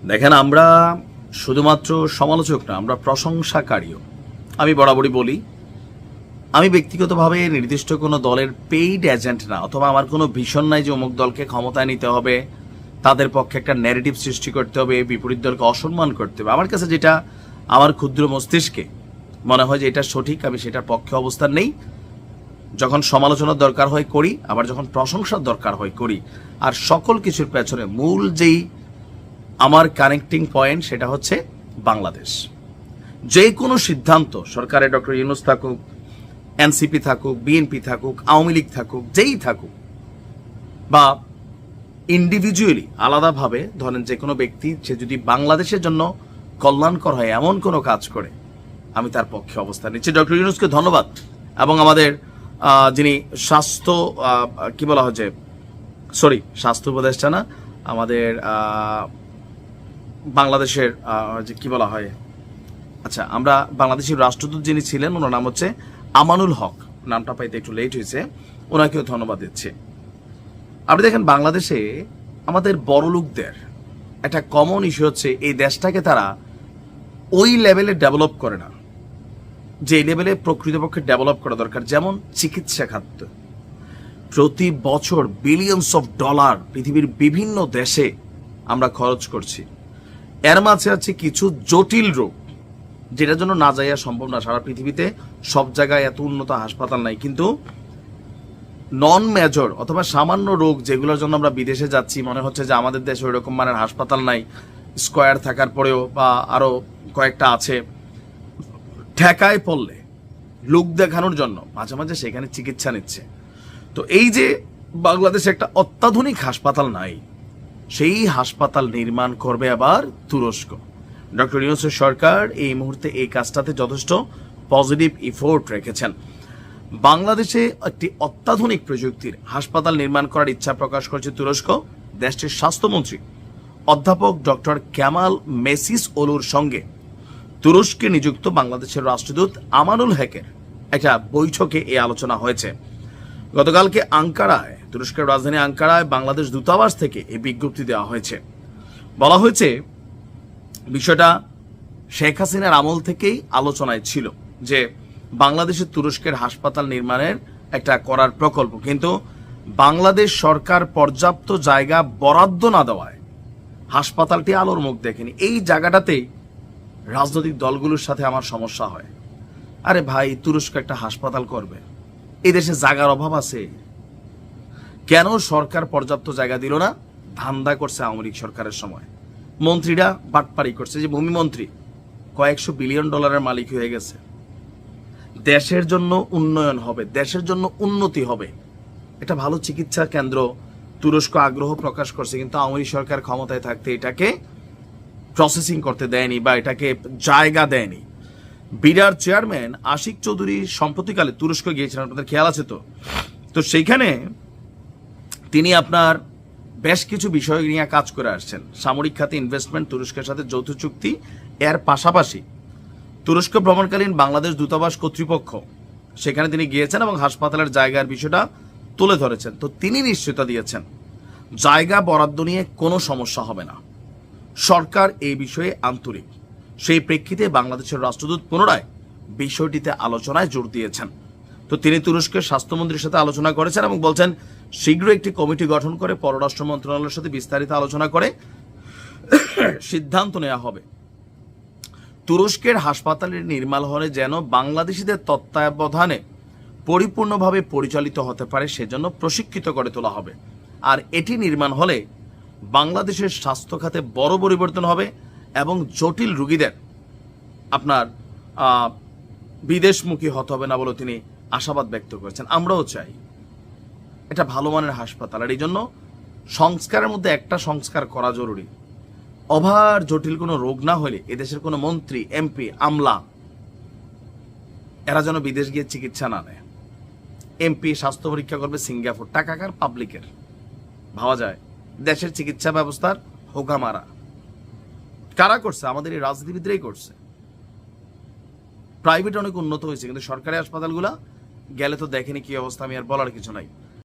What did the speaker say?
দেখেন, আমরা শুধুমাত্র সমালোচক না, আমরা প্রশংসাকারীও। আমি বরাবরই বলি, আমি ব্যক্তিগতভাবে নির্দিষ্ট কোনো দলের পেইড এজেন্ট না, অথবা আমার কোনো ভিশন নাই যে অমুক দলকে ক্ষমতায় নিতে হবে, তাদের পক্ষে একটা ন্যারেটিভ সৃষ্টি করতে হবে, বিপরীত দলকে অসম্মান করতে হবে। আমার কাছে যেটা আমার ক্ষুদ্র মস্তিষ্কে মনে হয় যে এটা সঠিক, আমি সেটার পক্ষে অবস্থান নেই। যখন সমালোচনার দরকার হয় করি, আবার যখন প্রশংসার দরকার হয় করি। আর সকল কিছুর পেছনে মূল যেই আমার কানেক্টিং পয়েন্ট সেটা হচ্ছে বাংলাদেশ। যে কোনো সিদ্ধান্ত, সরকারে ডক্টর ইউনূস থাকুক, এনসিপি থাকুক, বিএনপি থাকুক, আওয়ামী লীগ থাকুক, যেই থাকুক, বা ইন্ডিভিজুয়ালি আলাদাভাবে ধরেন যে কোনো ব্যক্তি, সে যদি বাংলাদেশের জন্য কল্যাণকর হয় এমন কোনো কাজ করে, আমি তার পক্ষে অবস্থান নিচ্ছি। ডক্টর ইউনূসকে ধন্যবাদ, এবং আমাদের যিনি স্বাস্থ্য কি বলা হচ্ছে, স্বাস্থ্য উপদেষ্টা না, আমাদের বাংলাদেশের যে কি বলা হয়, আচ্ছা, আমরা বাংলাদেশের রাষ্ট্রদূত যিনি ছিলেন, ওনার নাম হচ্ছে আমানুল হক, নামটা পাইতে একটু লেট হয়েছে, ওনাকেও ধন্যবাদ দিচ্ছি। আপনি দেখেন, বাংলাদেশে আমাদের বড় লোকদের একটা কমন ইস্যু হচ্ছে এই দেশটাকে তারা ওই লেভেলে ডেভেলপ করে না যে লেভেলে প্রকৃতপক্ষে ডেভেলপ করা দরকার। যেমন চিকিৎসা খাত, প্রতি বছর বিলিয়নস অফ ডলার পৃথিবীর বিভিন্ন দেশে আমরা খরচ করছি। এর মাঝে আছে কিছু জটিল রোগ যেটার জন্য না যাইয়া সম্ভব না। সারা পৃথিবীতে সব জায়গায় এত উন্নত হাসপাতাল নাই, কিন্তু নন মেজর অথবা সামান্য রোগ যেগুলোর জন্য আমরা বিদেশে যাচ্ছি, মনে হচ্ছে যে আমাদের দেশে ওই রকম মানের হাসপাতাল নাই, স্কোয়ার থাকার পরেও বা আরো কয়েকটা আছে, ঠেকায় পড়লে লোক দেখানোর জন্য মাঝে মাঝে সেখানে চিকিৎসা নিচ্ছে। তো এই যে বাংলাদেশে একটা অত্যাধুনিক হাসপাতাল নাই, সেই হাসপাতাল নির্মাণ করবে আবার তুরস্ক। ডক্টর ইউনূসের সরকার এই মুহূর্তে এই কাজটাতে যথেষ্ট পজিটিভ ইফোর্ট রেখেছেন। বাংলাদেশে একটি অত্যাধুনিক প্রযুক্তির হাসপাতাল নির্মাণ করার ইচ্ছা প্রকাশ করেছে তুরস্ক। দেশটির স্বাস্থ্যমন্ত্রী অধ্যাপক ডক্টর কামাল মেসিস ওলুর সঙ্গে তুরস্কে নিযুক্ত বাংলাদেশের রাষ্ট্রদূত আমানুল হকের একটা বৈঠকে এই আলোচনা হয়েছে। গতকালকে আঙ্কারায়, তুরস্কের রাজধানী আঙ্কারায় বাংলাদেশ দূতাবাস থেকে এই বিজ্ঞপ্তি দেওয়া হয়েছে। বলা হয়েছে বিষয়টা শেখ হাসিনার আমল থেকেই আলোচনায় ছিল যে বাংলাদেশের তুরস্কের হাসপাতাল নির্মাণের একটা করার প্রকল্প, কিন্তু বাংলাদেশ সরকার পর্যাপ্ত জায়গা বরাদ্দ না দেওয়ায় হাসপাতালটি আলোর মুখ দেখেনি। এই জায়গাটাতেই রাজনৈতিক দলগুলোর সাথে আমার সমস্যা হয়। আরে ভাই, তুরস্ক একটা হাসপাতাল করবে, এই দেশে জায়গার অভাব আছে, কেন সরকার পর্যাপ্ত জায়গা দিল না? ধান্দা করছে আওয়ামী লীগ সরকারের সময়, মন্ত্রীরা বাটপারি করছে। যে ভূমিমন্ত্রী কয়েকশো বিলিয়ন ডলারের মালিক হয়ে গেছে। দেশের জন্য উন্নয়ন হবে, দেশের জন্য উন্নতি হবে, এটা ভালো চিকিৎসা কেন্দ্র তুরস্ক আগ্রহ প্রকাশ করছে, কিন্তু আওয়ামী লীগ সরকার ক্ষমতায় থাকতে এটাকে প্রসেসিং করতে দেয়নি বা এটাকে জায়গা দেয়নি। বিডার চেয়ারম্যান আশিক চৌধুরী সম্প্রতিকালে তুরস্ক গিয়েছিলেন, আপনাদের খেয়াল আছে তো? তো সেইখানে তিনি আপনার বেশ কিছু বিষয় নিয়ে কাজ করে আসছেন। সামরিক খাতে ইনভেস্টমেন্ট, তুরস্কের সাথে যৌথ চুক্তি, এর পাশাপাশি তুরস্ক ভ্রমণকালীন বাংলাদেশ দূতাবাস কর্তৃপক্ষ সেখানে তিনি গিয়েছেন এবং হাসপাতালের জায়গার বিষয়টা তুলে ধরেছেন। তো তিনি নিশ্চয়তা দিয়েছেন জায়গা বরাদ্দ নিয়ে কোনো সমস্যা হবে না, সরকার এই বিষয়ে আন্তরিক। সেই প্রেক্ষিতে বাংলাদেশের রাষ্ট্রদূত পুনরায় বিষয়টিতে আলোচনায় জোর দিয়েছেন। তো তিনি তুরস্কের স্বাস্থ্যমন্ত্রীর সাথে আলোচনা করেছেন এবং বলছেন শীঘ্রই একটি কমিটি গঠন করে পররাষ্ট্র মন্ত্রণালয়ের সাথে বিস্তারিত আলোচনা করে সিদ্ধান্ত নেওয়া হবে। তুরস্কের হাসপাতালের নির্মাণ হলে যেন বাংলাদেশিদের তত্ত্বাবধানে পরিপূর্ণভাবে পরিচালিত হতে পারে সেজন্য প্রশিক্ষিত করে তোলা হবে। আর এটি নির্মাণ হলে বাংলাদেশের স্বাস্থ্য খাতে বড় পরিবর্তন হবে এবং জটিল রোগীদের আপনার বিদেশমুখী হতে হবে না বলে তিনি আশাবাদ ব্যক্ত করেছেন। আমরাও চাই এটা ভালো মানের হাসপাতাল, আর এই জন্য সংস্কারের মধ্যে একটা সংস্কার করা জরুরি। ওভার জটিল কোনো রোগ না হলে এদেশের কোনো মন্ত্রী, এমপি, আমলা এরা যেন বিদেশ গিয়ে চিকিৎসা না নেয়। এমপি স্বাস্থ্য পরীক্ষা করবে সিঙ্গাপুর, টাকাকার পাবলিকের, ভাবা যায় দেশের চিকিৎসা ব্যবস্থার হোকামারা কারা করছে? আমাদের এই রাজনীতিবিদরাই করছে। প্রাইভেট অনেক উন্নত হয়েছে, কিন্তু সরকারি হাসপাতালগুলা গেলে তো দেখেনি কি অবস্থা, আমি আর বলার কিছু নাই।